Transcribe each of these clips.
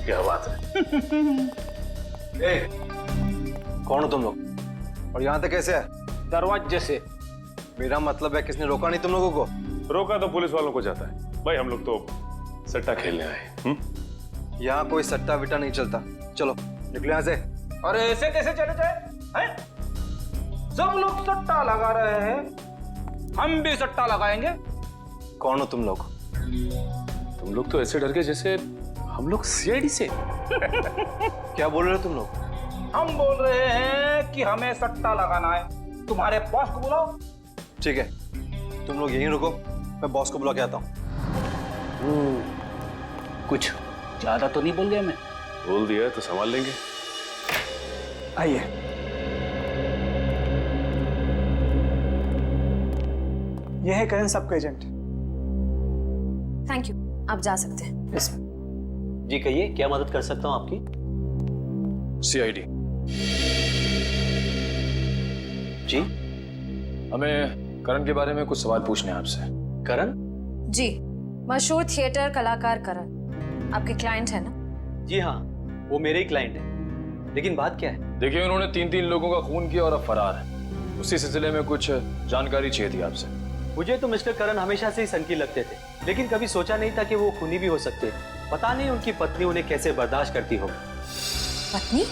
क्या बात है? ए, कौन हो तुम लोग और यहाँ तक कैसे है? दरवाजे से। मेरा मतलब है किसने रोका नहीं तुम लोगों को? रोका तो पुलिस वालों को जाता है भाई, हम लोग तो सट्टा खेलने आए। यहाँ कोई सट्टा विट्टा नहीं चलता। चलो निकलो यहाँ से। अरे ऐसे कैसे चले जाए हैं? सब लोग सट्टा लगा रहे हैं, हम भी सट्टा लगाएंगे। कौन हो तुम लोग? तुम लोग तो ऐसे डर गए जैसे हम लोग सीआईडी से। क्या बोल रहे हो तुम लोग? हम बोल रहे हैं कि हमें सट्टा लगाना है। तुम्हारे बॉस को बुलाओ। ठीक है, तुम लोग यहीं रुको, मैं बॉस को बुला के आता हूँ। कुछ ज्यादा तो नहीं बोल गया मैं? बोल दिया तो संभाल लेंगे। आइए। यह है करण सबका एजेंट। थैंक यू, आप जा सकते हैं। जी कहिए, क्या मदद कर सकता हूँ आपकी? सीआईडी। जी हमें करण के बारे में कुछ सवाल पूछने हैं आपसे। करण? जी, मशहूर थिएटर कलाकार करण आपके क्लाइंट है ना? जी हाँ, वो मेरे ही क्लाइंट है। लेकिन बात क्या है? देखिए, उन्होंने 3 लोगों का खून किया और अब फरार है। उसी सिलसिले में कुछ जानकारी चाहिए थी आपसे। मुझे तो मिस्टर करण हमेशा से ही सनकी लगते थे, लेकिन कभी सोचा नहीं था कि वो खूनी भी हो सकते। पता नहीं उनकी पत्नी उन्हें कैसे बर्दाश्त करती हो। पत्नी?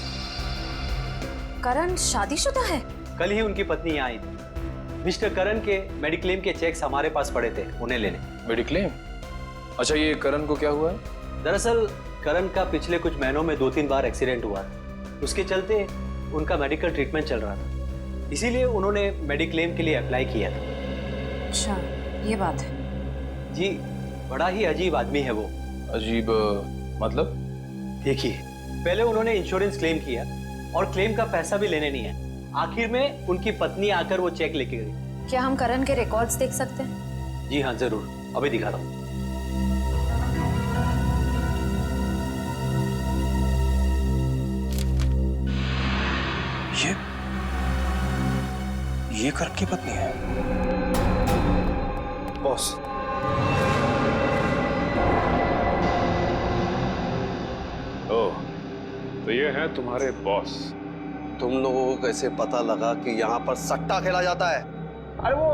करण शादीशुदा है? कल ही उनकी पत्नी यहाँ आई थी। मिस्टर करण के मेडिक्लेम के चेक्स हमारे पास पड़े थे, उन्हें लेने। मेडिक्लेम? अच्छा, ये करण को क्या हुआ है? दरअसल करण का पिछले कुछ महीनों में 2-3 बार एक्सीडेंट हुआ। उसके चलते उनका मेडिकल ट्रीटमेंट चल रहा था, इसीलिए उन्होंने मेडिक्लेम के लिए अप्लाई किया था। अच्छा, ये बात है। जी, बड़ा ही अजीब आदमी है वो। अजीब मतलब? देखिए, पहले उन्होंने इंश्योरेंस क्लेम किया और क्लेम का पैसा भी लेने नहीं है। आखिर में उनकी पत्नी आकर वो चेक लेके गई। क्या हम करण के रिकॉर्ड्स देख सकते हैं? जी हाँ, जरूर, अभी दिखाता हूँ। ये करण की पत्नी है। बॉस, ओह, तो ये हैं तुम्हारे बॉस। तुम लोगों को कैसे पता लगा कि यहाँ पर सट्टा खेला जाता है? अरे वो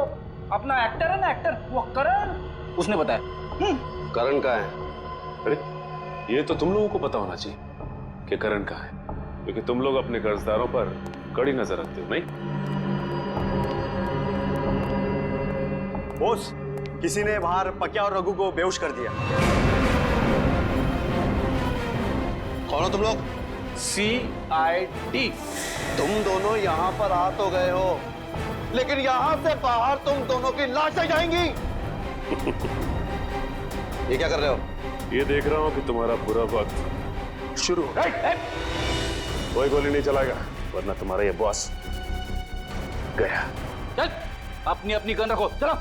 अपना एक्टर है ना, एक्टर, वो करण, उसने बताया। करण का है? अरे, ये तो तुम लोगों को पता होना चाहिए कि करण कहाँ है, क्योंकि तुम लोग अपने कर्जदारों पर कड़ी नजर रखते हो, नहीं? बॉस, किसी ने बाहर पक्या और रघु को बेहोश कर दिया। कौन हो तुम लोग? सीआईडी। तुम दोनों यहाँ पर आ तो गए हो, लेकिन यहाँ से बाहर तुम दोनों की लाशें जाएंगी। ये क्या कर रहे हो? ये देख रहा हूँ कि तुम्हारा बुरा वक्त शुरू हो गया। कोई गोली नहीं चलाएगा, वरना तुम्हारा ये बॉस गया। चल, अपनी अपनी गन रखो, चलो।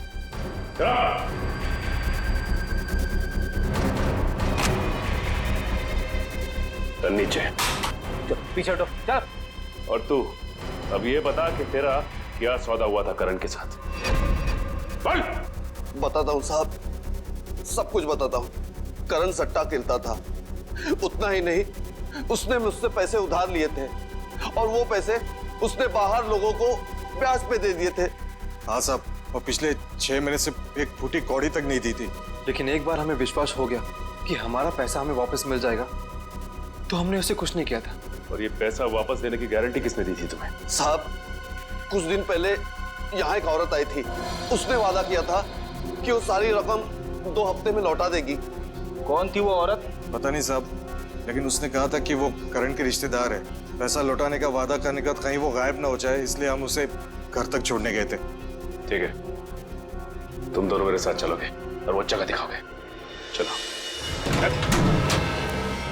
चल नीचे। चल, पीछे हटो, चल। और तू अब ये बता कि तेरा क्या सौदा हुआ था करण के साथ? बोल। बताता हूँ साहब, सब कुछ बताता हूँ। करण सट्टा खेलता था, उतना ही नहीं, उसने मुझसे पैसे उधार लिए थे और वो पैसे उसने बाहर लोगों को ब्याज पे दे दिए थे। हाँ साहब, और पिछले 6 महीने से एक फूटी कौड़ी तक नहीं दी थी। लेकिन एक बार हमें विश्वास हो गया कि हमारा पैसा हमें वापस मिल जाएगा, तो हमने उसे कुछ नहीं किया था। और ये पैसा वापस देने की गारंटी किसने दी थी तुम्हें? साहब, कुछ दिन पहले यहाँ एक औरत आई थी, उसने वादा किया था कि वो सारी रकम 2 हफ्ते में लौटा देगी। कौन थी वो औरत? पता नहीं साहब, लेकिन उसने कहा था कि वो करण के रिश्तेदार है। पैसा लौटाने का वादा करने का कहीं वो गायब ना हो जाए, इसलिए हम उसे घर तक छोड़ने गए थे। ठीक है, तुम दोनों मेरे साथ चलोगे और वो जगह दिखाओगे। चलो।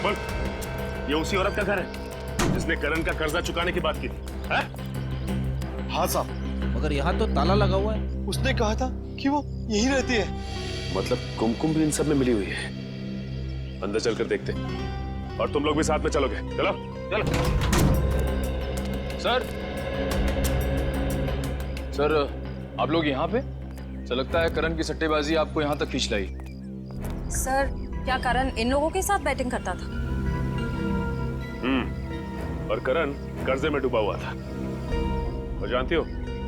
बोल, ये उसी औरत का घर है जिसने करण का कर्जा चुकाने की बात की थी? हाँ साहब। मगर यहाँ तो ताला लगा हुआ है। उसने कहा था कि वो यही रहती है। मतलब कुमकुम भी इन सब में मिली हुई है। अंदर चलकर देखते हैं, और तुम लोग भी साथ में चलोगे। चलो चलो। सर, आप लोग यहाँ पे? तो लगता है करण की सट्टेबाजी आपको यहाँ तक खींच लाई। सर, क्या करण इन लोगों के साथ बैटिंग करता था? और करण कर्जे में डूबा हुआ था। और जानती हो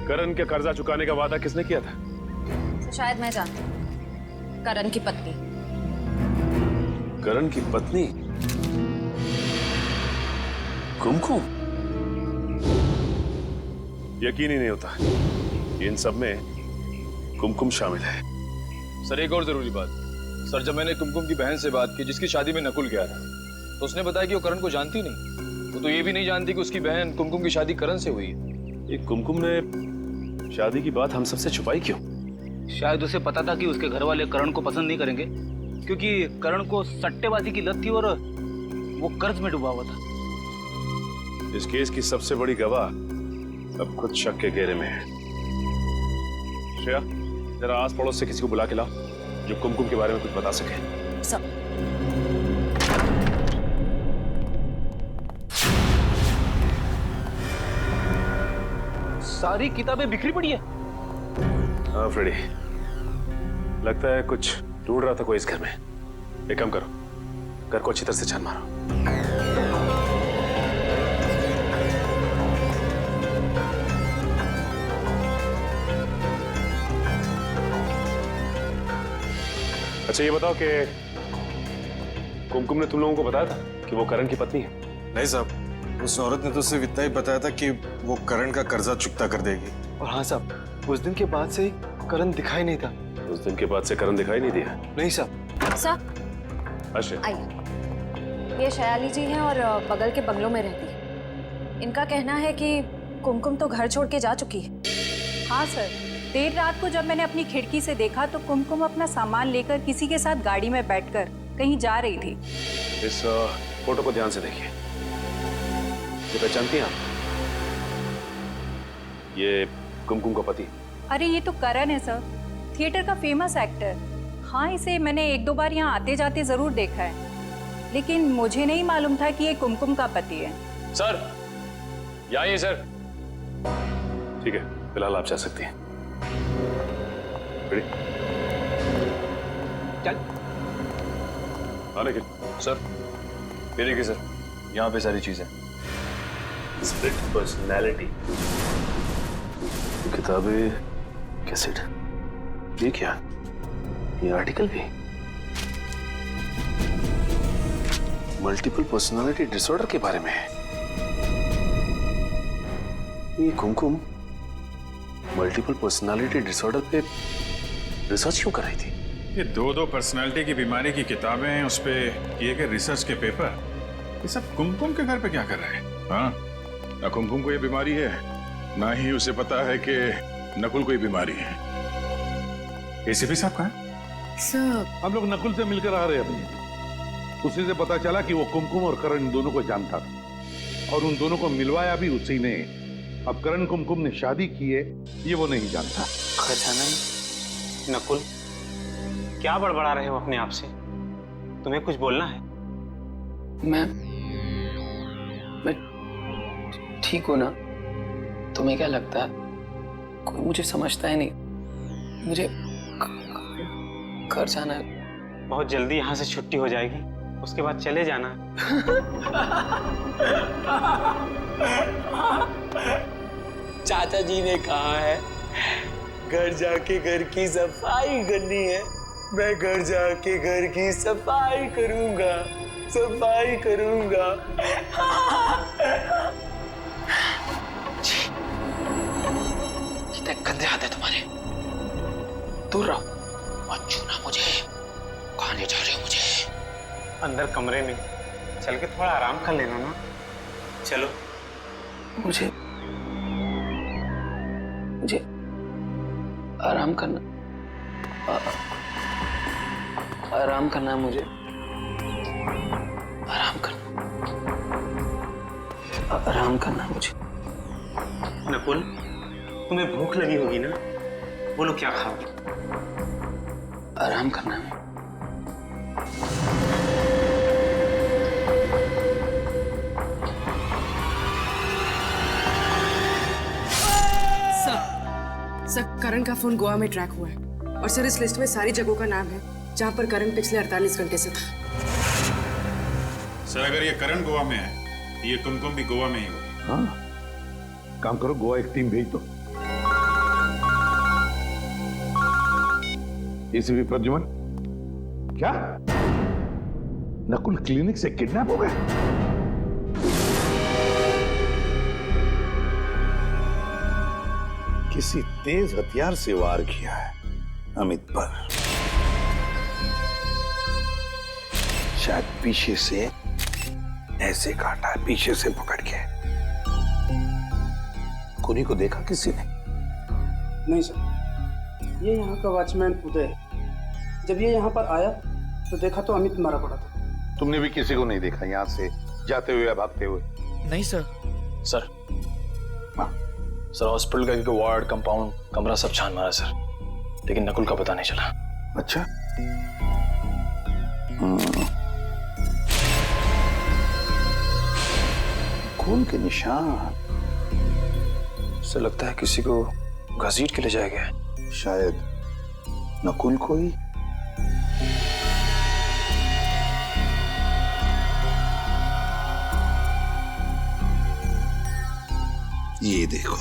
करण के कर्जा चुकाने का वादा किसने किया था? तो शायद मैं जानती हूँ, करण की पत्नी। करण की पत्नी कुमकुम? यकीन ही नहीं होता इन सब में कुमकुम शामिल है। सर एक और जरूरी बात। सर जब मैंने कुमकुम की बहन से बात की जिसकी शादी में नकुल गया था, तो उसने बताया कि वो करण को जानती नहीं। वो तो ये भी नहीं जानती कि उसकी बहन कुमकुम की शादी करण से हुई है। ये कुमकुम ने शादी की बात हम सबसे छुपाई क्यों? शायद उसे पता था कि उसके घर वाले करण को पसंद नहीं करेंगे, क्योंकि करण को सट्टेबाजी की लत थी और वो कर्ज में डूबा हुआ था। इस केस की सबसे बड़ी गवाह अब खुद शक के घेरे में है। श्रेया, जरा आस पड़ोस से किसी को बुला के लाओ जो कुमकुम के बारे में कुछ बता सके। सब सारी किताबें बिखरी पड़ी है। हाँ फ्रेडी, लगता है कुछ ढूंढ रहा था कोई इस घर में। एक काम करो, घर को अच्छी तरह से छान मारो। अच्छा ये बताओ कि कुमकुम ने तुम लोगों को बताया था कि वो करण की पत्नी है? नहीं साहब, उस औरत ने तो सिर्फ इतना ही बताया था कि वो करण का कर्जा चुकता कर देगी। और हाँ साहब, उस दिन के बाद से ही करण दिखाई नहीं था। उस दिन के बाद से करण दिखाई नहीं दिया? नहीं साहब। सब अच्छा, आइए, ये शयाली जी हैं और बगल के बंगलों में रहती है। इनका कहना है कि कुमकुम तो घर छोड़ के जा चुकी है। हाँ सर, देर रात को जब मैंने अपनी खिड़की से देखा तो कुमकुम अपना सामान लेकर किसी के साथ गाड़ी में बैठकर कहीं जा रही थी। इस फोटो को ध्यान से देखिए। ये पहचानती हैं आप? ये कुमकुम का पति। अरे ये तो करण है सर, थिएटर का फेमस एक्टर। हाँ, इसे मैंने एक दो बार यहाँ आते जाते जरूर देखा है, लेकिन मुझे नहीं मालूम था कि ये कुमकुम का पति है। सर, ये आइए सर। ठीक है, फिलहाल आप जा सकती हैं। रेडी? चल। आने के सर ये देखिए सर, यहाँ पे सारी चीजें। स्प्लिट पर्सनैलिटी, किताबें, कैसेट, ये क्या? ये आर्टिकल भी? मल्टीपल पर्सनालिटी डिसऑर्डर के बारे में है। ये कुमकुम मल्टीपल पर्सनालिटी डिसऑर्डर पे रिसर्च क्यों कर रही थी? ये दो पर्सनालिटी की बीमारी की किताबें हैं, उस पे किए गए रिसर्च के पेपर, ये सब कुमकुम के घर पे क्या कर रहे हैं? हाँ, ना कुमकुम को ये बीमारी है, ना ही उसे पता है कि नकुल को ये बीमारी है। एसीपी साहब कहाँ हैं? सर, हम लोग नकुल से मिलकर आ रहे हैं अभी। उसी से पता चला कि वो कुमकुम और करण इन दोनों को जानता था और उन दोनों को मिलवाया भी उसी ने। अब करण कुमकुम ने शादी की है ये वो नहीं जानता। खजानन, नकुल, क्या बड़बड़ा रहे हो अपने आप से? तुम्हें कुछ बोलना है? मैं ठीक हूं ना? तुम्हें क्या लगता है कोई मुझे समझता है नहीं? मुझे घर जाना है। बहुत जल्दी यहाँ से छुट्टी हो जाएगी, उसके बाद चले जाना। चाचा जी ने कहा है घर जाके घर की सफाई करनी है। मैं घर जाके घर की सफाई करूंगा, सफाई करूंगा। कितने गंदे हाथ है तुम्हारे, दूर रहो, मत छूना मुझे। कहाँ ले जा रहे हो मुझे? अंदर कमरे में चल के थोड़ा आराम कर लेना ना। चलो। मुझे आराम करना, आराम करना है मुझे, आराम करना, आराम करना है मुझे। नकुल, तुम्हें भूख लगी होगी ना? बोलो क्या खाओगे? आराम करना है। सर, करण का फोन गोवा में ट्रैक हुआ है और सर इस लिस्ट में सारी जगहों का नाम है जहां पर करण पिछले 48 घंटे से था। सर अगर ये करण गोवा में है ये कुमकुम भी गोवा में ही होगी। हाँ, काम करो, गोवा एक टीम भेज दो। एसीपी प्रद्युमन, क्या नकुल क्लिनिक से किडनैप हो गए? किसी तेज हथियार से वार किया है अमित पर। शायद पीछे से ऐसे काटा है, पीछे से पकड़ के। खूनी को देखा किसी ने? नहीं सर, ये यहाँ का वॉचमैन उदय है। जब ये यहाँ पर आया तो देखा तो अमित मारा पड़ा था। तुमने भी किसी को नहीं देखा यहाँ से जाते हुए या भागते हुए? नहीं सर। सर, सर हॉस्पिटल का एक वार्ड, कंपाउंड, कमरा सब छान मारा सर, लेकिन नकुल का पता नहीं चला। अच्छा, खून के निशान। सर लगता है किसी को घसीट के ले जाया गया है। शायद नकुल को ही। ये देखो,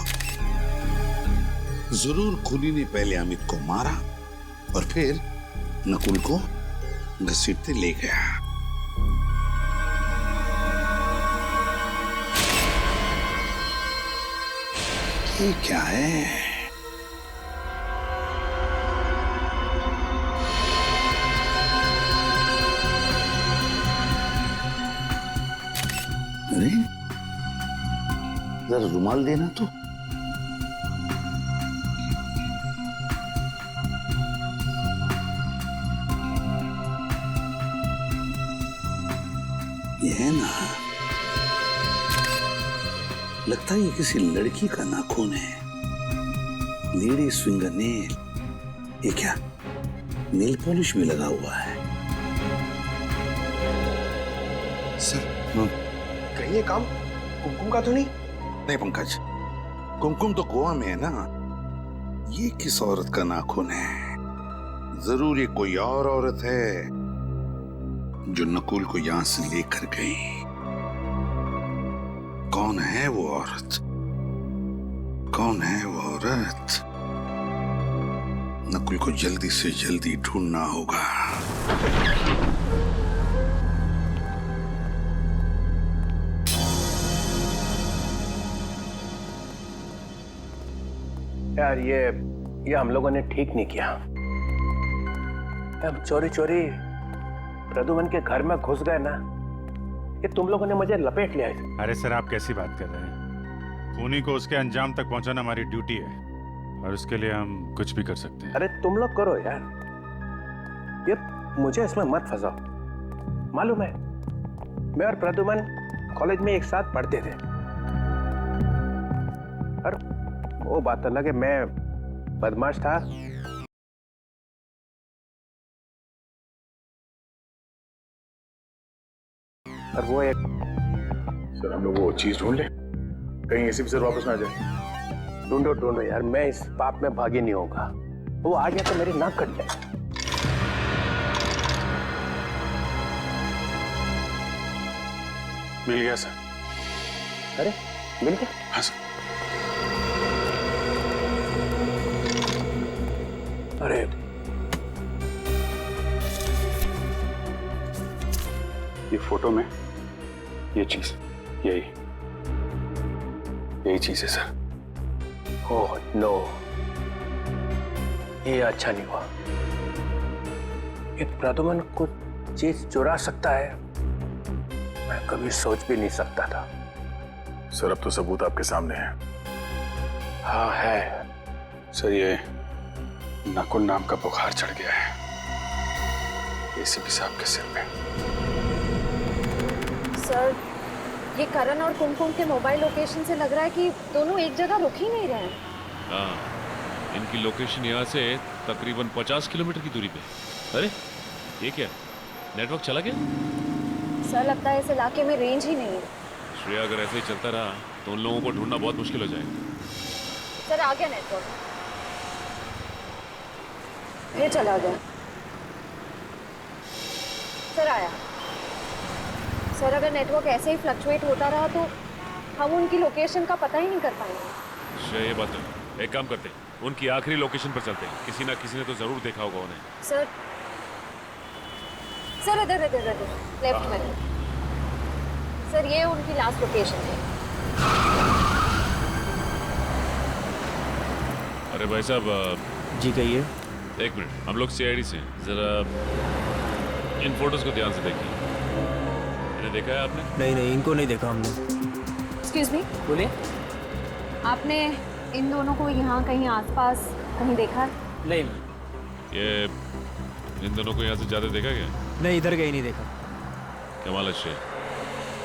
जरूर खूनी ने पहले अमित को मारा और फिर नकुल को घसीटते ले गया। ये क्या है? अरे जरा रुमाल देना तो। ये है ना, लगता है ये किसी लड़की का नाखून है। Ladies finger nail. ये क्या, नेल पॉलिश भी लगा हुआ है? सर, कहीं ये काम कुमकुम का तो नहीं? नहीं पंकज, कुमकुम तो गोवा में है ना। ये किस औरत का नाखून है? जरूर ये कोई और औरत है जो नकुल को यहां से लेकर गई। कौन है वो औरत? कौन है वो औरत? नकुल को जल्दी से जल्दी ढूंढना होगा। यार ये हम लोगों ने ठीक नहीं किया। हम चोरी चोरी प्रद्युमन के घर में घुस गए ना, ये तुम लोगों ने मुझे लपेट लिया है। अरे सर, आप कैसी बात कर रहे हैं? खूनी को उसके अंजाम तक पहुंचाना हमारी ड्यूटी है और उसके लिए हम कुछ भी कर सकते हैं। अरे तुम लोग करो यार, ये मुझे इसमें मत फंसाओ। मालूम है, मैं और प्रद्युमन कॉलेज में एक साथ पढ़ते थे। और वो बात अलग है, मैं बदमाश था। और वो एक सर, हम लोग वो चीज ढूंढ लें, कहीं एसीपी सर वापस ना आ जाए। ढूंढो ढूंढो यार, मैं इस पाप में भागी नहीं होगा। वो आ गया तो मेरी नाक कट जाए। मिल गया सर। अरे मिल गया? हाँ सर। अरे ये फोटो में ये चीज, यही चीज है सर। ओह नो, ये अच्छा नहीं हुआ। एक प्रद्युमन को चीज चुरा सकता है, मैं कभी सोच भी नहीं सकता था। सर, अब तो सबूत आपके सामने है। हाँ है सर। ये नकुल नाम का बुखार चढ़ गया है एसीपी साहब के सिर पे। सर, ये करण और कुमकुम के मोबाइल लोकेशन से लग रहा है कि दोनों एक जगह रुक ही नहीं रहे हैं। हाँ, इनकी लोकेशन यहाँ से तकरीबन 50 किलोमीटर की दूरी पे। अरे ये क्या, नेटवर्क चला गया? सर, लगता है इस इलाके में रेंज ही नहीं है। श्रेया, अगर ऐसे ही चलता रहा तो उन लोगों को ढूंढना बहुत मुश्किल हो जाएगा। सर, आ गया नेटवर्क, ये चला गया। सर आया। सर अगर नेटवर्क ऐसे ही फ्लक्चुएट होता रहा तो हम उनकी लोकेशन का पता ही नहीं कर पाएंगे। श्रेया, ये बात है। एक काम करते हैं, उनकी आखिरी लोकेशन पर चलते हैं। किसी ना किसी ने तो जरूर देखा होगा उन्हें। सर इधर लेफ्ट में। सर ये उनकी लास्ट लोकेशन है। अरे भाई साहब, जी कहिए। एक मिनट, हम लोग सीआईडी से हैं। जरा इन फोटोज को ध्यान से देखिए। इन्हें देखा है आपने? नहीं, इनको नहीं देखा हमने। एक्सक्यूज मी, बोलिए। आपने इन दोनों को यहाँ कहीं आसपास कहीं देखा है? नहीं। ये इन दोनों को यहाँ से ज्यादा देखा क्या? नहीं, इधर कहीं नहीं देखा। कमाल है श्रेया,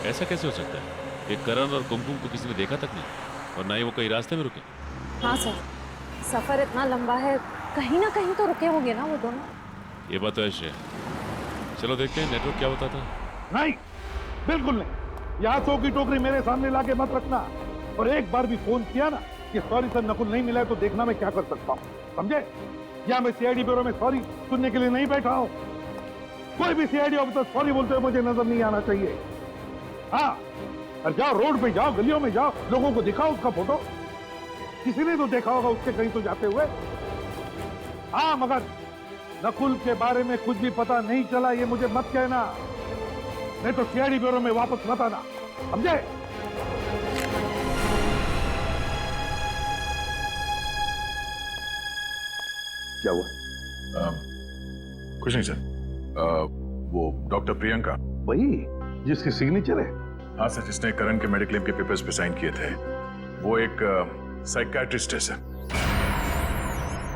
ऐसा कैसे हो सकता है? ये करण और कुमकुम को किसी ने देखा तक नहीं, और ना ही वो कहीं रास्ते में रुके। हाँ सर, सफर इतना लंबा है, कहीं ना कहीं तो रुके होंगे ना वो दोनों। ये बात तो है श्रेया। चलो देखते हैं नेटवर्क क्या बताता है। नहीं, बिल्कुल नहीं। यहाँ 100 की टोकरी मेरे सामने लाके मत रखना। और एक बार भी फोन किया ना कि सॉरी सर नकुल नहीं मिला है, तो देखना मैं क्या कर सकता हूँ, समझे? या मैं सीआईडी ब्यूरो में सॉरी सुनने के लिए नहीं बैठा हूँ। कोई भी सीआईडी ऑफिसर सॉरी बोलते हुए मुझे नजर नहीं आना चाहिए। हाँ, और जाओ रोड पे जाओ, गलियों में जाओ, लोगों को दिखाओ उसका फोटो। किसी ने तो देखा होगा उसके कहीं तो जाते हुए। हाँ, मगर नकुल के बारे में कुछ भी पता नहीं चला ये मुझे मत कहना, नहीं तो सीआईडी ब्यूरो में वापस मत आना, समझे? क्या हुआ? कुछ नहीं सर। वो डॉक्टर प्रियंका, वही जिसकी सिग्नेचर है? हाँ सर, जिसने करण के मेडिक्लेम के पेपर्स पे साइन किए थे। वो एक साइकियाट्रिस्ट है सर।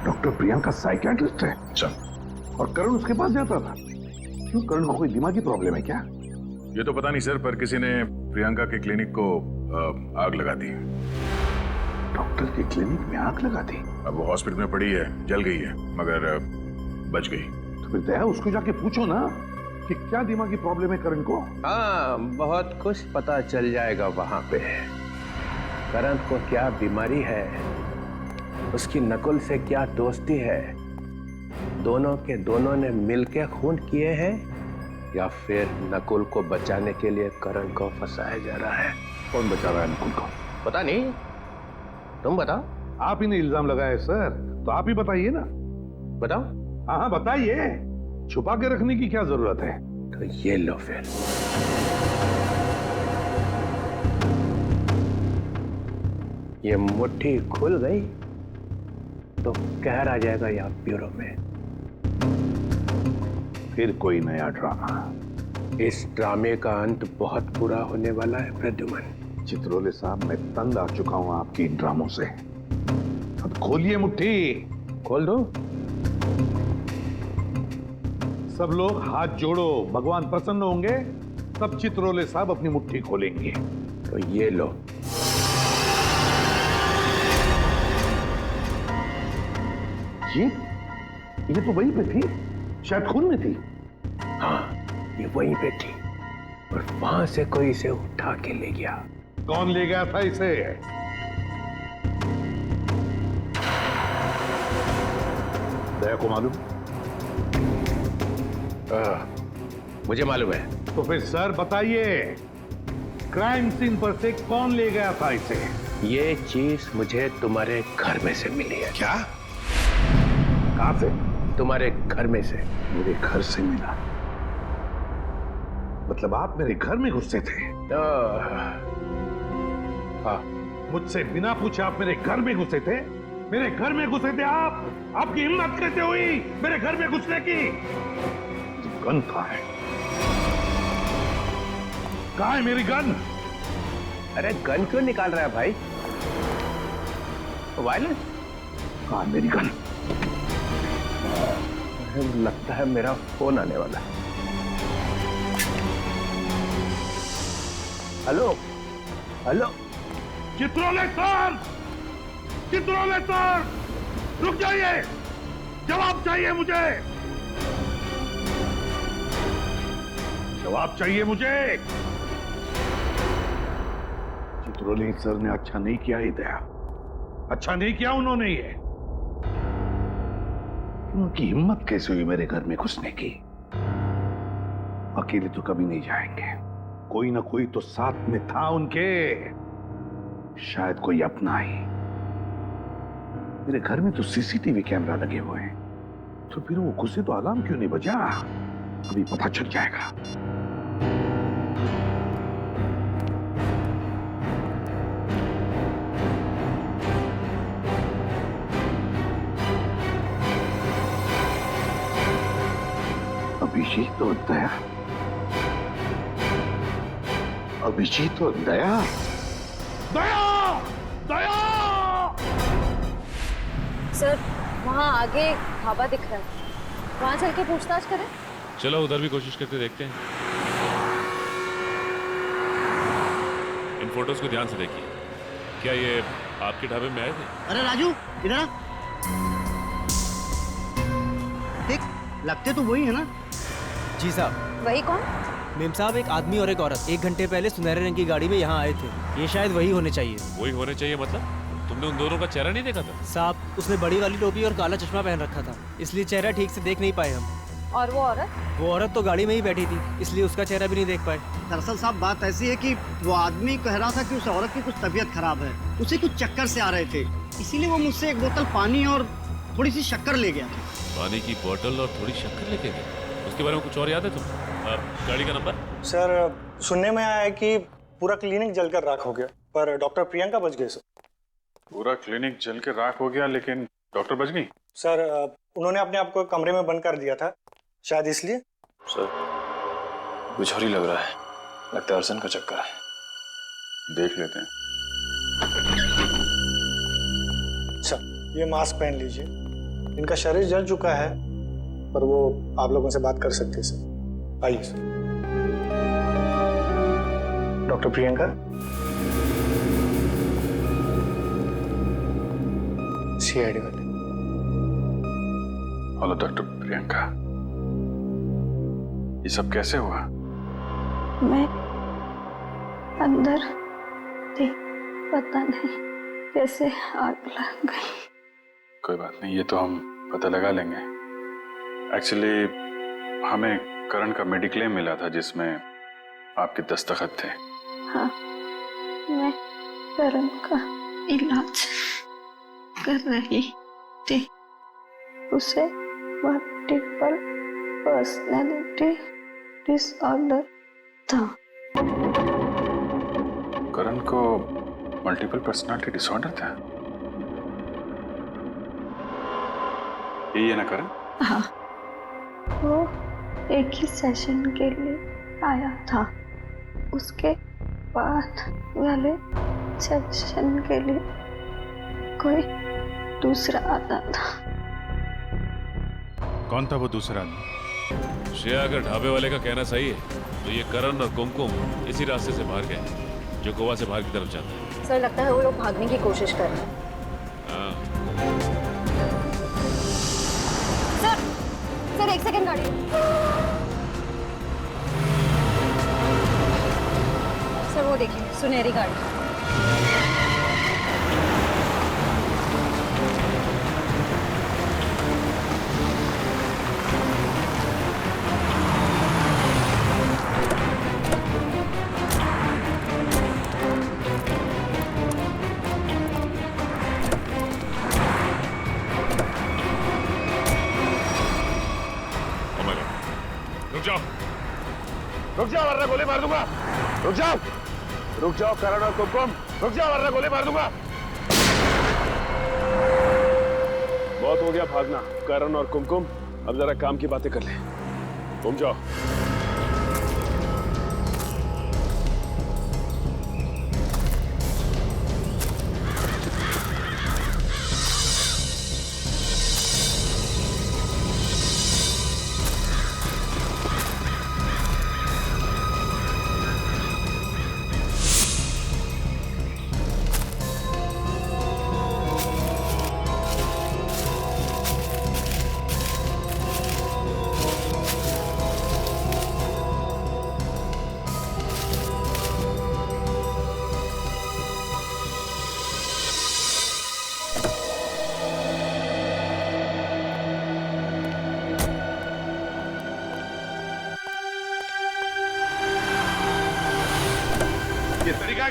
डॉक्टर प्रियंका साइकियाट्रिस्ट है? सर। और करण उसके पास जाता था? क्यों, करण को कोई दिमागी प्रॉब्लम है क्या? ये तो पता नहीं सर, पर किसी ने प्रियंका के क्लिनिक को आग लगा दी। डॉक्टर के क्लिनिक में आग लगा दी? अब वो हॉस्पिटल में पड़ी है, जल गई है, मगर बच गई। तो फिर दया उसको जाके पूछो ना कि क्या दिमागी प्रॉब्लम है करण को। हाँ, बहुत कुछ पता चल जाएगा वहां पे। करण को क्या बीमारी है, उसकी नकुल से क्या दोस्ती है, दोनों के दोनों ने मिलकर खून किए हैं, या फिर नकुल को बचाने के लिए करण को फंसाया जा रहा है। कौन बचा रहा है नकुल को? पता नहीं, तुम बताओ। आप ही ने इल्जाम लगाया सर, तो आप ही बताइए ना। बताओ। हाँ बताइए, छुपा के रखने की क्या जरूरत है? तो ये लो फिर। ये मुट्ठी खुल गई तो कहर आ जाएगा यहाँ ब्यूरो में। फिर कोई नया ड्रामा? इस ड्रामे का अंत बहुत बुरा होने वाला है प्रद्युमन। चित्रोले साहब, मैं तंग आ चुका हूं आपकी इन ड्रामों से। अब खोलिए मुट्ठी। खोल दो। सब लोग हाथ जोड़ो, भगवान प्रसन्न होंगे, तब चित्रोले साहब अपनी मुट्ठी खोलेंगे। तो ये लो। ये तो वहीं पे थी, शायद खून में थी। हाँ, ये वहीं पे थी, और वहां से कोई इसे उठा के ले गया। कौन ले गया था इसे? दया को मालूम? मुझे मालूम है। तो फिर सर बताइए, क्राइम सीन पर से कौन ले गया था इसे? ये चीज मुझे तुम्हारे घर में से मिली है। क्या? कहां से? तुम्हारे घर में से। मेरे घर से मिला? मतलब आप मेरे घर में घुसे थे? हाँ। मुझसे बिना पूछे आप मेरे घर में घुसे थे? मेरे घर में घुसे थे आप? आपकी हिम्मत कैसे हुई मेरे घर में घुसने की? गन कहाँ है? कहाँ है मेरी गन? अरे गन क्यों निकाल रहा है भाई? वायलेंस? कहाँ है मेरी गन? लगता है मेरा फोन आने वाला है। Hello hello, Chitrole sir, Chitrole sir, रुक जाइए, जवाब चाहिए मुझे, जवाब चाहिए मुझे। चित्रोले सर ने अच्छा नहीं किया ही दया, अच्छा नहीं किया उन्होंने। ये उनकी हिम्मत कैसे हुई मेरे घर में घुसने की? अकेले तो कभी नहीं जाएंगे, कोई ना कोई तो साथ में था उनके, शायद कोई अपना ही। मेरे घर में तो सीसीटीवी कैमरा लगे हुए हैं, तो फिर वो घुसे तो अलार्म क्यों नहीं बजा? अभी पता चल जाएगा। अभिजीत और दया, अभिजीत और दया, दया, दया! सर वहाँ आगे ढाबा दिख रहा है, वहाँ चल के पूछताछ करें? चलो उधर भी कोशिश करके देखते हैं। इन फोटोज को ध्यान से देखिए। क्या ये आपके ढाबे में आए थे? अरे राजू इधर आ। देख लगते तो वही है ना? जी साहब। वही कौन? मेम साहब, एक आदमी और एक औरत 1 घंटे पहले सुनहरे रंग की गाड़ी में यहाँ आए थे। ये शायद वही होने चाहिए। वही होने चाहिए मतलब? तुमने उन दोनों का चेहरा नहीं देखा था? साहब, उसने बड़ी वाली टोपी और काला चश्मा पहन रखा था, इसलिए चेहरा ठीक से देख नहीं पाए हम। और वो औरत? वो औरत तो गाड़ी में ही बैठी थी, इसलिए उसका चेहरा भी नहीं देख पाए। दरअसल साहब बात ऐसी है कि वो आदमी कह रहा था कि उस औरत की कुछ तबीयत खराब है, उसे कुछ चक्कर से आ रहे थे, इसीलिए वो मुझसे 1 बोतल पानी और थोड़ी सी शक्कर ले गया। पानी की बोतल और थोड़ी शक्कर लेके गए? उसके बारे में कुछ और याद है तुम्हें? गाड़ी का नंबर? सर सुनने में आया है कि पूरा क्लिनिक जलकर राख हो गया, पर डॉक्टर प्रियंका बच गए। सर पूरा क्लिनिक जल के राख हो गया, लेकिन डॉक्टर बच गई? सर उन्होंने अपने आप को कमरे में बंद कर दिया था, शायद इसलिए। सर कुछ और ही लग रहा है, लगता है अर्सन का चक्कर है। देख लेते हैं। सर ये मास्क पहन लीजिए, इनका शरीर जल चुका है, पर वो आप लोगों से बात कर सकते हैं। सर आइए। सर डॉक्टर प्रियंका, सीआईडी वाले। हेलो डॉक्टर प्रियंका, ये सब कैसे हुआ? मैं अंदर थी, पता नहीं कैसे आग लग गई। कोई बात नहीं, ये तो हम पता लगा लेंगे। एक्चुअली हमें करण का मेडिक्लेम मिला था जिसमें आपके दस्तखत थे। हाँ, मैं करण का इलाज कर रही थी। उसे मल्टीपल पर्सनैलिटी डिसऑर्डर था। करण को मल्टीपल पर्सनालिटी डिसऑर्डर था? यही है ना करण? हाँ, वो एक ही सेशन के लिए आया था, उसके बाद वाले सेशन के लिए कोई दूसरा आता था। कौन था वो दूसरा आदमी? श्रेया, अगर ढाबे वाले का कहना सही है तो ये करण और कुमकुम इसी रास्ते से बाहर गए जो गोवा से बाहर की तरफ जाता है। सर लगता है वो लोग भागने की कोशिश कर रहे हैं। सर 1 सेकंड गाड़ी। सर वो देखिए, सुनहरी गाड़ी। रुक जाओ वरना गोली मार दूंगा। रुक जाओ, रुक जाओ करण और कुमकुम, रुक जाओ वरना गोली मार दूंगा। बहुत हो गया भागना। करण और कुमकुम, अब जरा काम की बातें कर ले। घूम जाओ।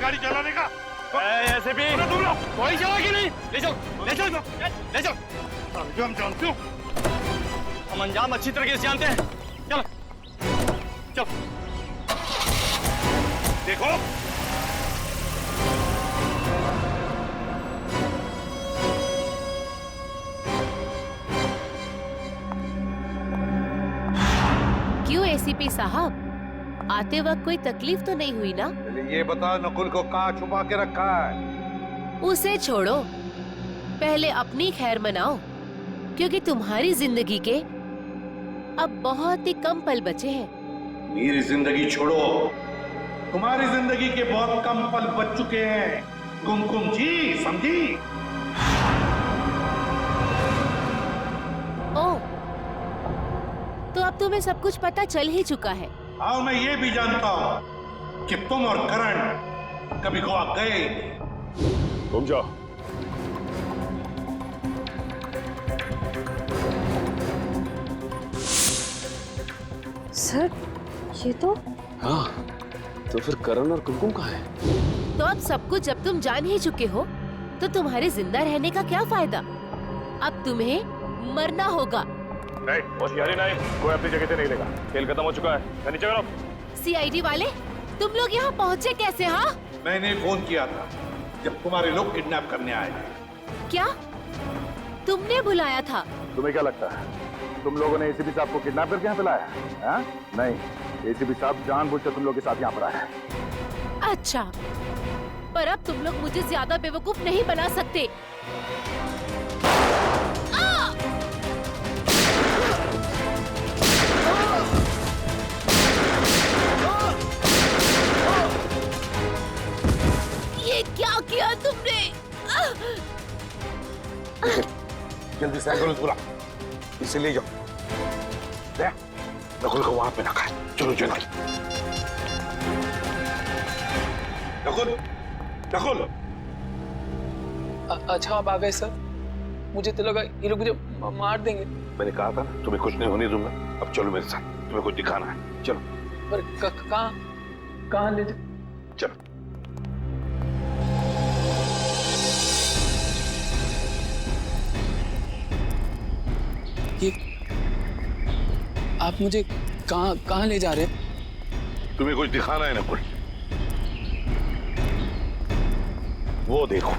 गाड़ी चलाने का? ऐसे भी तुम लोग कोई चला कि नहीं? ले जाओ ले जाओ ले जाओ। हम जानते हो, हम अंजाम अच्छी तरीके से जानते हैं। चलो चलो देखो क्यों एसीपी साहब, आते वक्त कोई तकलीफ तो नहीं हुई ना? ये बता, नकुल को कहाँ छुपा के रखा है? उसे छोड़ो, पहले अपनी खैर मनाओ, क्योंकि तुम्हारी जिंदगी के अब बहुत ही कम पल बचे हैं। मेरी जिंदगी छोड़ो, तुम्हारी जिंदगी के बहुत कम पल बच चुके हैं कुमकुम जी, समझी? ओ, तो अब तुम्हें सब कुछ पता चल ही चुका है। हाँ, मैं ये भी जानता हूँ कि तुम और करण कभी गोवा गए नहीं। तुम जाओ। सर, ये तो हाँ, तो फिर करण और कुमकुम कहाँ है? तो अब सब कुछ जब तुम जान ही चुके हो, तो तुम्हारे जिंदा रहने का क्या फायदा? अब तुम्हें मरना होगा। नहीं, होशियारी नहीं, कोई अपनी जगह से नहीं लेगा। खेल खत्म हो चुका है, नीचे करो। सीआईडी वाले, तुम लोग यहाँ पहुँचे कैसे? हाँ, मैंने फोन किया था जब तुम्हारे लोग किडनैप करने आए थे। क्या तुमने बुलाया था? तुम्हें क्या लगता है तुम लोगों ने एसीपी साहब को किडनैप करके यहाँ पे लाया है? हाँ? नहीं, एसीपी साहब जानबूझकर तुम लोग के साथ यहाँ पर आया है। अच्छा, पर अब तुम लोग मुझे ज्यादा बेवकूफ नहीं बना सकते। ये क्या किया तुमने? जल्दी से एम्बुलेंस बुला, इसे ले जाओ। नकुल को वहां पे रखा है, चलो चलो। नकुल, नकुल। अच्छा आप आ गए सर, मुझे तो लगा ये लोग मुझे मार देंगे। मैंने कहा था ना तुम्हें कुछ नहीं होने दूंगा। अब चलो मेरे साथ, तुम्हें कुछ दिखाना है, चलो। पर कहाँ ले जाओ? चलो। ये आप मुझे कहाँ ले जा रहे हैं? तुम्हें कुछ दिखाना है नकुल, वो देखो।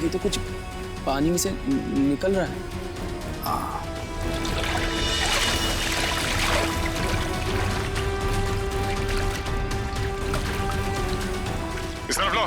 ये तो कुछ पानी में से निकल रहा है। इस तरफ लो।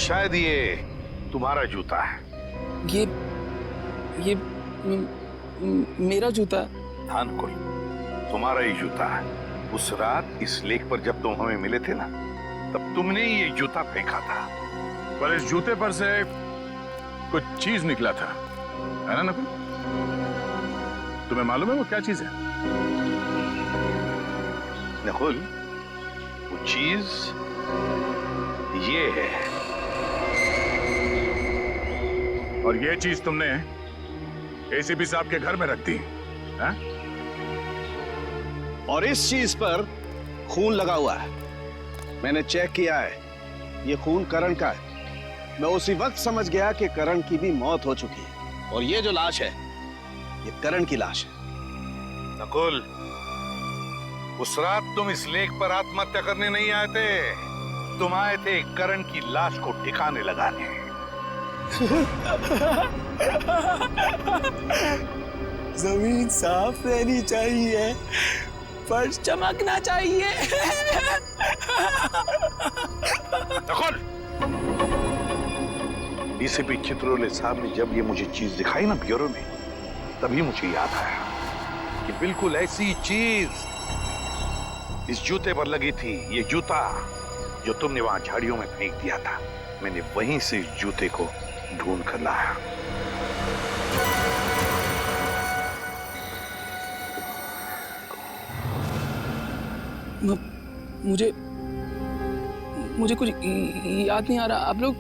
शायद ये तुम्हारा जूता है। ये मेरा जूता? हाँ नकुल, तुम्हारा ही जूता है। उस रात इस लेक पर जब तुम हमें मिले थे ना, तब तुमने ये जूता फेंका था। पर इस जूते पर से कुछ चीज निकला था, है ना नकुल? तुम्हें मालूम है वो क्या चीज है? नकुल, वो चीज ये है। और ये चीज तुमने एसीपी साहब के घर में रख दी, है? और इस चीज पर खून लगा हुआ है। मैंने चेक किया है, ये खून करण का है। मैं उसी वक्त समझ गया कि करण की भी मौत हो चुकी है। और ये जो लाश है, ये करण की लाश है। नकुल, उस रात तुम इस लेक पर आत्महत्या करने नहीं आए थे, तुम आए थे करण की लाश को ठिकाने लगाने। जमीन साफ रहनी चाहिए, फर्श चमकना चाहिए। डीसीपी चित्रोले साहब ने जब ये मुझे चीज दिखाई ना ब्यूरो में, तभी मुझे याद आया कि बिल्कुल ऐसी चीज इस जूते पर लगी थी। ये जूता जो तुमने वहां झाड़ियों में फेंक दिया था, मैंने वहीं से इस जूते को ढूंढ कर लाया। मुझे कुछ याद नहीं आ रहा। आप लोग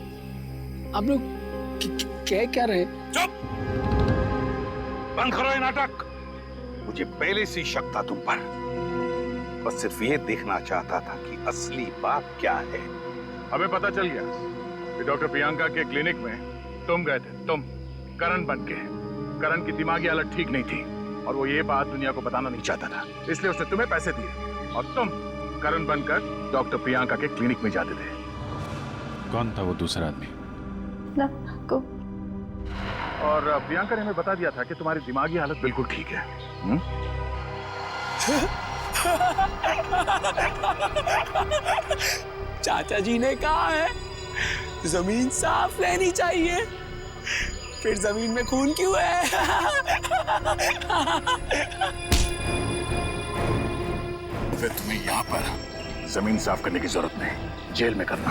क्या रहे? चुप! बंद करो ये नाटक। मुझे पहले से शक था तुम पर, बस सिर्फ ये देखना चाहता था कि असली बात क्या है। हमें पता चल गया कि डॉक्टर प्रियंका के क्लिनिक में तुम गए थे, तुम करण बन के। करण की दिमागी हालत ठीक नहीं थी और वो ये बात दुनिया को बताना नहीं चाहता था, इसलिए उसने तुम्हें पैसे दिए और तुम करण बनकर डॉक्टर प्रियंका के क्लिनिक में जाते थे। कौन था वो दूसरा आदमी? और प्रियंका ने हमें बता दिया था कि तुम्हारी दिमागी हालत बिल्कुल ठीक है। चाचा जी ने कहा है जमीन साफ रहनी चाहिए, फिर जमीन में खून क्यों है? फिर तुम्हें यहाँ पर जमीन साफ करने की जरूरत नहीं, जेल में करना।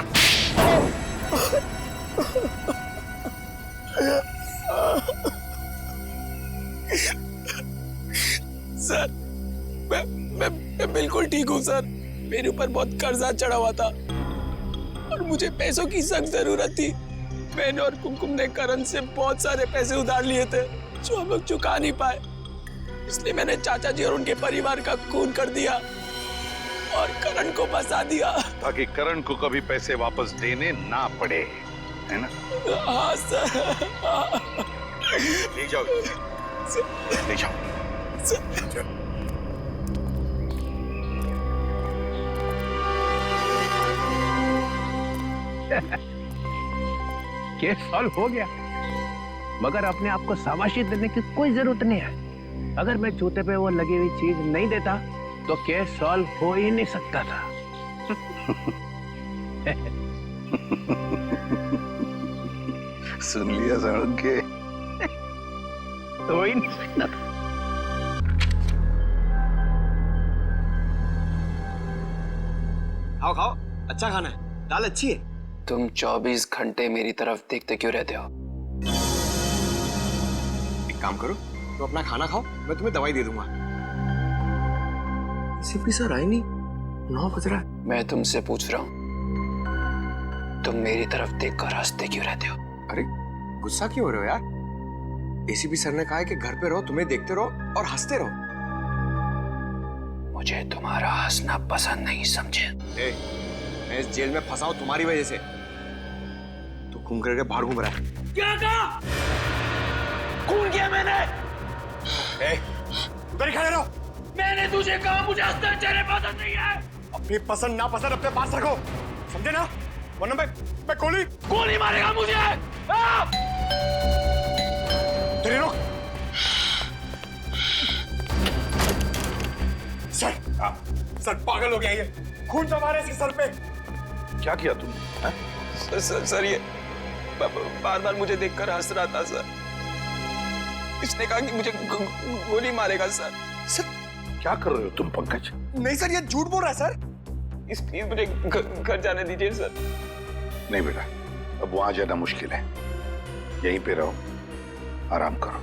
सर, मैं बिल्कुल ठीक हूँ सर। मेरे ऊपर बहुत कर्जा चढ़ा हुआ था और मुझे पैसों की सख्त जरूरत थी। मैंने और कुमकुम ने करण से बहुत सारे पैसे उधार लिए थे जो हम लोग चुका नहीं पाए, इसलिए मैंने चाचा जी और उनके परिवार का खून कर दिया और करण को फंसा दिया ताकि करण को कभी पैसे वापस देने ना पड़े, है ना? हाँ सर। ले जाओ, ले जाओ। केस सॉल्व हो गया, मगर अपने आप को शाबाशी देने की कोई जरूरत नहीं है। अगर मैं जूते पे वो लगी हुई चीज नहीं देता तो केस सॉल्व हो ही नहीं सकता था। सुन लिया सड़क के, हो ही नहीं सकता था। खाओ खाओ, अच्छा खाना है, दाल अच्छी है। तुम 24 घंटे मेरी तरफ देखते क्यों रहते हो? एक काम करो, तुम अपना खाना खाओ, मैं तुम्हें दवाई दे दूंगा। सीपी सर आए नहीं, 9 बज रहा है। मैं तुमसे पूछ रहा हूँ, तुम मेरी तरफ देखकर हंसते क्यों रहते हो? अरे गुस्सा क्यों हो रहे हो यार? एसीपी सर ने कहा है कि घर पे रहो, तुम्हें देखते रहो और हंसते रहो। मुझे तुम्हारा हंसना पसंद नहीं, समझे? मैं इस जेल में फंसा हूं तुम्हारी वजह से। तू घूम करके बाहर घूम रहा है। क्या कहा? खून किया मैंने। उधर ही खड़े रहो। मैंने तुझे कहा मुझे हंसना चेहरे पसंद नहीं है। अपनी पसंद ना पसंद अपने पास रखो, समझे ना? वरना मैं गोली मारेगा मुझे। तेरे रोक। सर पागल हो गया ये, खून जमा रहा है इसके सर पे। क्या किया तुमने? सर ये बार बार मुझे देखकर हंस रहा था सर। इसने कहा कि मुझे गोली मारेगा सर। सर क्या कर रहे हो तुम पंकज? नहीं सर, ये झूठ बोल रहा है सर। प्लीज मुझे घर जाने दीजिए सर। नहीं बेटा, अब वहां जाना मुश्किल है, यहीं पे रहो, आराम करो।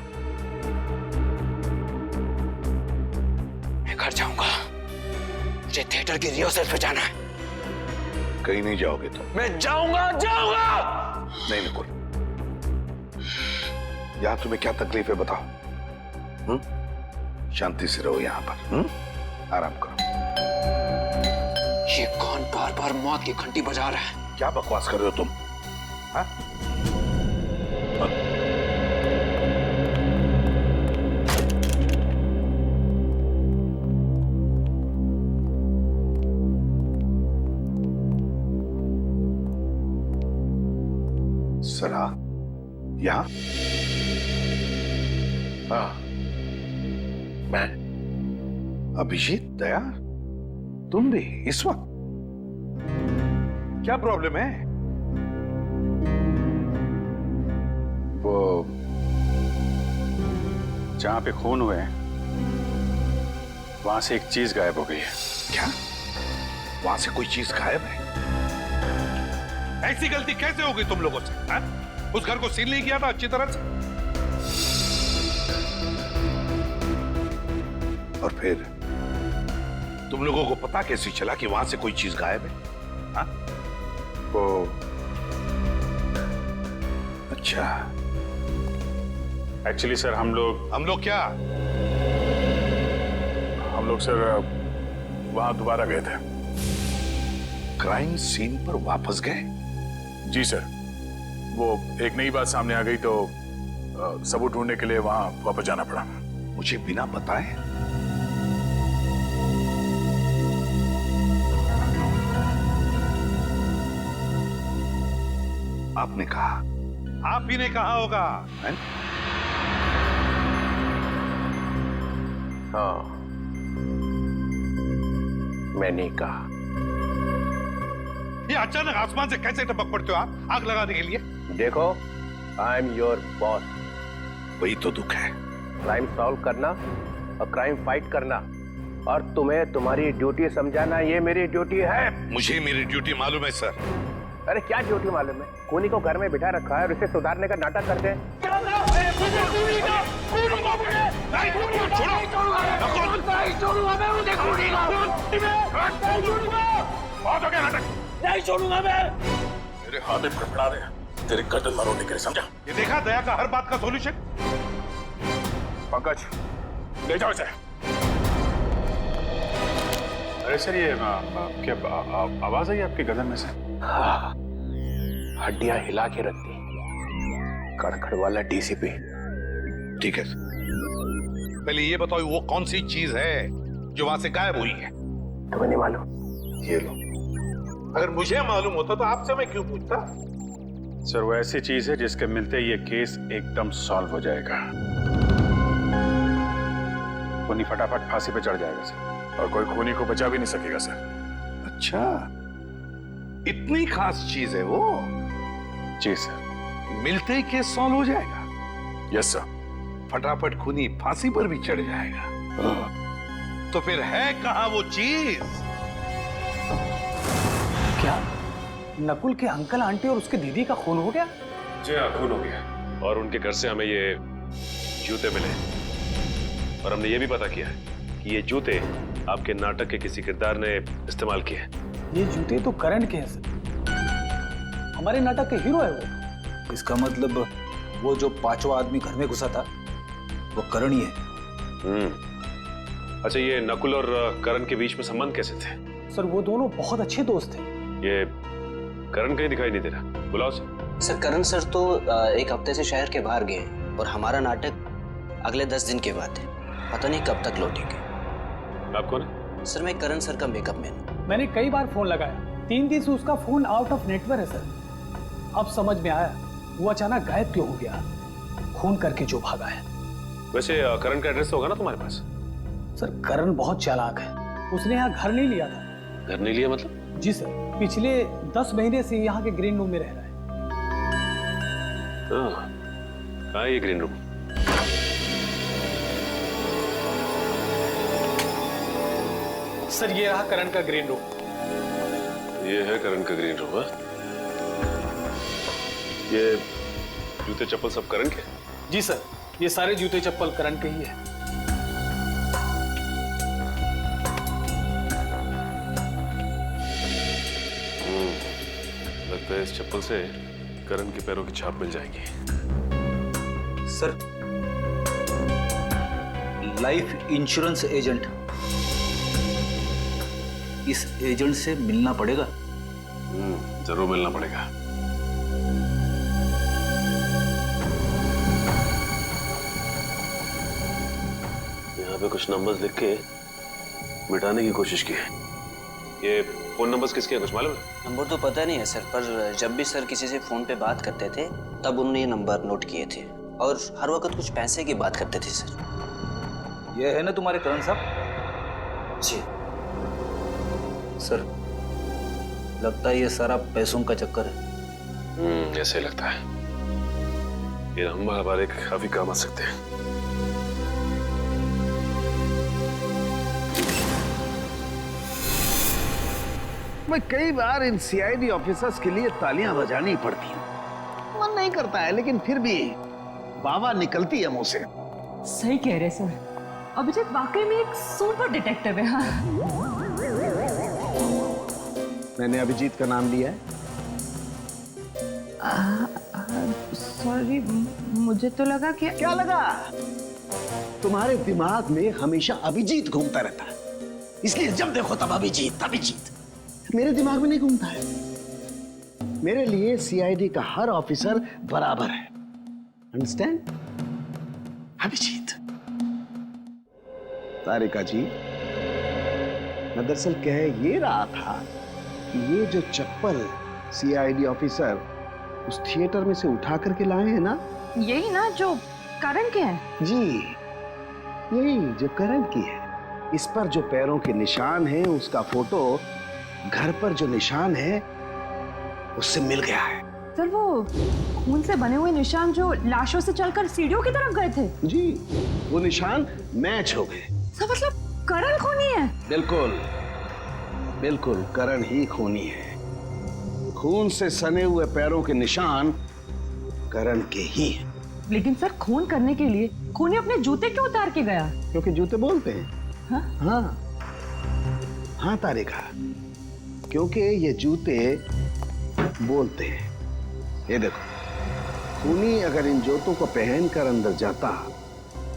मैं घर जाऊंगा, मुझे थिएटर की रिहर्सल पे जाना है। कहीं नहीं जाओगे तुम। मैं जाऊंगा। नहीं नकुल, यहां तुम्हें क्या तकलीफ है बताओ? शांति से रहो यहाँ पर, आराम करो। ये कौन बार बार मौत की घंटी बजा रहा है? क्या बकवास कर रहे हो तुम? हाँ? सर हाँ, यहाँ? हाँ, मैं अभिजीत दया, तुम भी इस वक्त? क्या प्रॉब्लम है? वो जहां पे खून हुए हैं वहां से एक चीज गायब हो गई है। क्या? वहां से कोई चीज गायब है? ऐसी गलती कैसे हो गई तुम लोगों से? हा? उस घर को सील नहीं किया था अच्छी तरह से? और फिर तुम लोगों को पता कैसे चला कि वहां से कोई चीज गायब है? हा? वो अच्छा, एक्चुअली सर हम लोग क्या? हम लोग सर वहां दोबारा गए थे। क्राइम सीन पर वापस गए? जी सर, वो एक नई बात सामने आ गई तो सबूत ढूंढने के लिए वहां वापस जाना पड़ा। मुझे बिना बताए? आपने कहा, आप ही ने कहा होगा, है? हाँ, मैंने कहा। ये अचानक आसमान से कैसे टपक पड़ते हो आप आग लगाने के लिए? देखो, आई एम योर बॉस। वही तो दुख है। क्राइम सॉल्व करना और क्राइम फाइट करना, और तुम्हें तुम्हारी ड्यूटी समझाना, ये मेरी ड्यूटी है। मुझे मेरी ड्यूटी मालूम है सर। अरे क्या ड्यूटी मालूम है? खूनी को घर में बिठा रखा है और उसे सुधारने का नाटक करते हैं। बहुत हो गया नाटक। नहीं छोड़ूंगा मैं। मेरे हाथ में फड़फड़ा रहे हैं, तेरे गर्दन मारोने के लिए, समझा? ये देखा दया का हर बात का सॉल्यूशन? पंकज, ले जाओ इसे। अरे सर, ये क्या आवाज आई आपके गर्दन में से? हाँ, हड्डियां हिला के रख दी। कड़खड़ वाला डीसीपी। ठीक है, पहले ये बताओ वो कौन सी चीज है जो वहां से गायब हुई है? तुम्हें नहीं मालूम? ये लो, अगर मुझे मालूम होता तो आपसे मैं क्यों पूछता? सर, वो ऐसी चीज है जिसके मिलते ये केस एकदम सॉल्व हो जाएगा। खूनी फटाफट फांसी पे चढ़ जाएगा सर, और कोई खूनी को बचा भी नहीं सकेगा सर। अच्छा, इतनी खास चीज है वो? जी सर। मिलते ही केस सॉल्व हो जाएगा? Yes sir. फटाफट खूनी फांसी पर भी चढ़ जाएगा? तो फिर है कहां वो चीज? क्या नकुल के अंकल आंटी और उसके दीदी का खून हो गया? जी हाँ, खून हो गया, और उनके घर से हमें ये जूते मिले, और हमने ये भी पता किया कि ये जूते आपके नाटक के किसी किरदार ने इस्तेमाल किए। ये जूते तो करण के हैं सर, हमारे नाटक के हीरो है वो। इसका मतलब वो जो पांचवा आदमी घर में घुसा था वो करण ही है। अच्छा, ये नकुल और करण के बीच में संबंध कैसे थे? सर, वो दोनों बहुत अच्छे दोस्त थे। ये करण कहीं दिखाई नहीं दे रहा, बुलाओ सर। करण सर तो एक हफ्ते से शहर के बाहर गए हैं, और हमारा नाटक अगले 10 दिन के बाद है। पता नहीं कब तक लौटेंगे। आप कौन है? सर, मैं करण सर का मेकअप मैन। मैंने कई बार फोन लगाया, 3 दिन से उसका फोन आउट ऑफ नेटवर्क है सर। अब समझ में आया वो अचानक गायब क्यों हो गया, खून करके जो भागा है। वैसे करण का एड्रेस होगा ना तुम्हारे पास? सर, करण बहुत चालाक है, उसने यहाँ घर नहीं लिया था। घर नहीं लिया मतलब? जी सर, पिछले 10 महीने से यहाँ के ग्रीन रूम में रह रहा है। कहाँ है ये ग्रीन रूम? सर, ये रहा करण का ग्रीन रूम। ये है करण का ग्रीन रूम? ये जूते चप्पल सब करण के? जी सर, ये सारे जूते चप्पल करण के ही है। लगता है इस चप्पल से करण के पैरों की छाप मिल जाएगी। सर, लाइफ इंश्योरेंस एजेंट, इस एजेंट से मिलना पड़ेगा। जरूर मिलना पड़ेगा। यहाँ पे कुछ नंबर्स लिख के मिटाने की कोशिश की है। ये फोन नंबर्स किसके हैं, कुछ मालूम है? नंबर तो पता नहीं है सर, पर जब भी सर किसी से फोन पे बात करते थे तब उन्होंने ये नंबर नोट किए थे और हर वक्त कुछ पैसे की बात करते थे सर। ये है ना तुम्हारे करण साहब? जी सर, लगता है ये सारा पैसों का चक्कर है। ऐसे लगता है। ये नंबर हमारे काफी काम आ सकते हैं। मैं कई बार इन सीआईडी ऑफिसर्स के लिए तालियां बजानी पड़ती हैं। मन नहीं करता है, लेकिन फिर भी बाबा निकलती है मुंह से। सही कह रहे सर, अभिजीत वाकई में एक सुपर डिटेक्टिव है। हाँ। मैंने अभिजीत का नाम लिया है। सॉरी, मुझे तो लगा कि क्या लगा? तुम्हारे दिमाग में हमेशा अभिजीत घूमता रहता है, इसलिए जब देखो तब अभिजीत अभिजीत। मेरे दिमाग में नहीं घूमता है। मेरे लिए सीआईडी का हर ऑफिसर बराबर है। अंडरस्टैंड? अभिजीत। तारिका जी, मैं दरअसल कह ये रहा था कि ये जो चप्पल सीआईडी ऑफिसर उस थिएटर में से उठा करके लाए हैं ना, यही ना जो करण के हैं? जी, यही जो करण की है। इस पर जो पैरों के निशान हैं, उसका फोटो घर पर जो निशान है उससे मिल गया है। सर, वो खून से बने हुए निशान जो लाशों से चलकर सीढ़ियों की तरफ गए थे? जी, वो निशान मैच हो गए। सर, मतलब करण खूनी है? बिल्कुल बिल्कुल, करण ही खूनी है। खून से सने हुए पैरों के निशान करण के ही हैं। लेकिन सर, खून करने के लिए खूनी अपने जूते क्यों उतार के गया? क्योंकि जूते बोलते हैं। हाँ? हाँ तारिका, क्योंकि ये जूते बोलते हैं। ये देखो, खूनी अगर इन जूतों को पहनकर अंदर जाता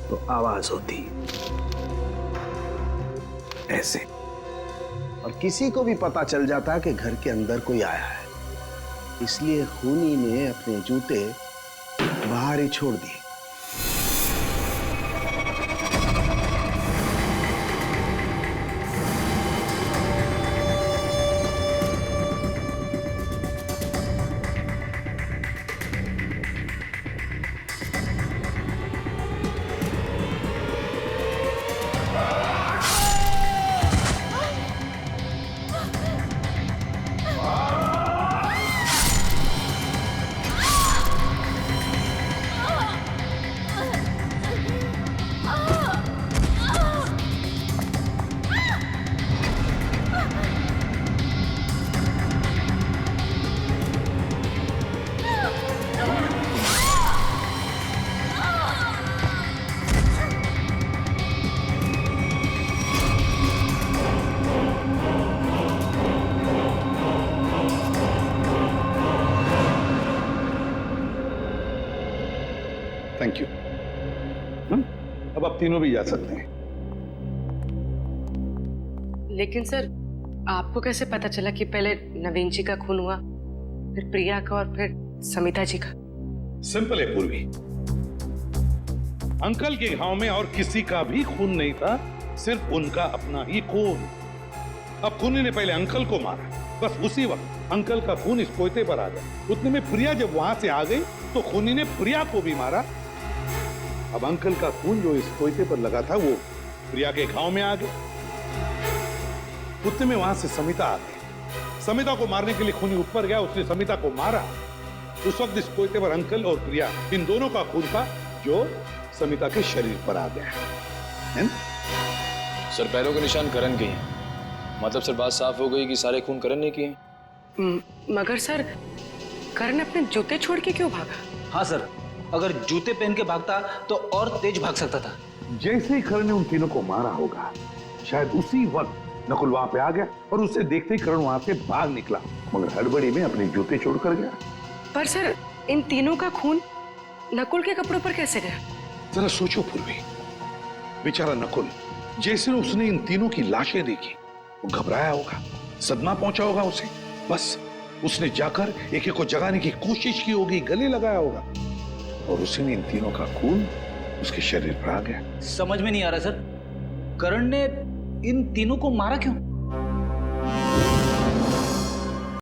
तो आवाज होती ऐसे, और किसी को भी पता चल जाता कि घर के अंदर कोई आया है। इसलिए खूनी ने अपने जूते बाहर ही छोड़ दिए। Thank you. अब आप तीनों भी जा सकते हैं। लेकिन सर, आपको कैसे पता चला कि पहले नवीन जी का खून हुआ, फिर प्रिया का और फिर समिता जी का? सिंपल है पूर्वी, अंकल के गांव में और किसी का भी खून नहीं था, सिर्फ उनका अपना ही खून। अब खूनी ने पहले अंकल को मारा, बस उसी वक्त अंकल का खून इस कोयते पर आ गया। उतने में प्रिया जब वहां से आ गई तो खूनी ने प्रिया को भी मारा। अब अंकल का खून जो इस कोयते पर लगा था वो प्रिया के गांव में आ गया। उतने में वहां से समिता आ गई। समिता को मारने के लिए खूनी ऊपर गया, उसने समिता को मारा। उस वक्त इस कोयते पर अंकल और प्रिया, इन दोनों का खून था जो समिता के शरीर पर आ गया है। सर, पैरों के निशान करण के हैं, मतलब सर बात साफ हो गई कि सारे खून करण ने किए। मगर सर, करण अपने जूते छोड़ के क्यों भागा? हाँ सर, अगर जूते पहन के भागता तो और तेज भाग सकता था। जैसे ही करण ने उन तीनों को मारा होगा, शायद उसी वक्त नकुल वहां पे आ गया और उसे देखते ही करण वहां से भाग निकला, मगर हड़बड़ी में अपने जूते छोड़कर गया। पर सर, इन तीनों का खून नकुल के कपड़ों पर कैसे गया? जरा सोचो पूर्वी, बेचारा नकुल, जैसे उसने इन तीनों की लाशें देखी, वो घबराया होगा, सदमा पहुंचा होगा उसे। बस उसने जाकर एक एक को जगाने की कोशिश की होगी, गले लगाया होगा, और उसी ने इन तीनों का खून उसके शरीर पर आ गया। समझ में नहीं आ रहा सर, करण ने इन तीनों को मारा क्यों?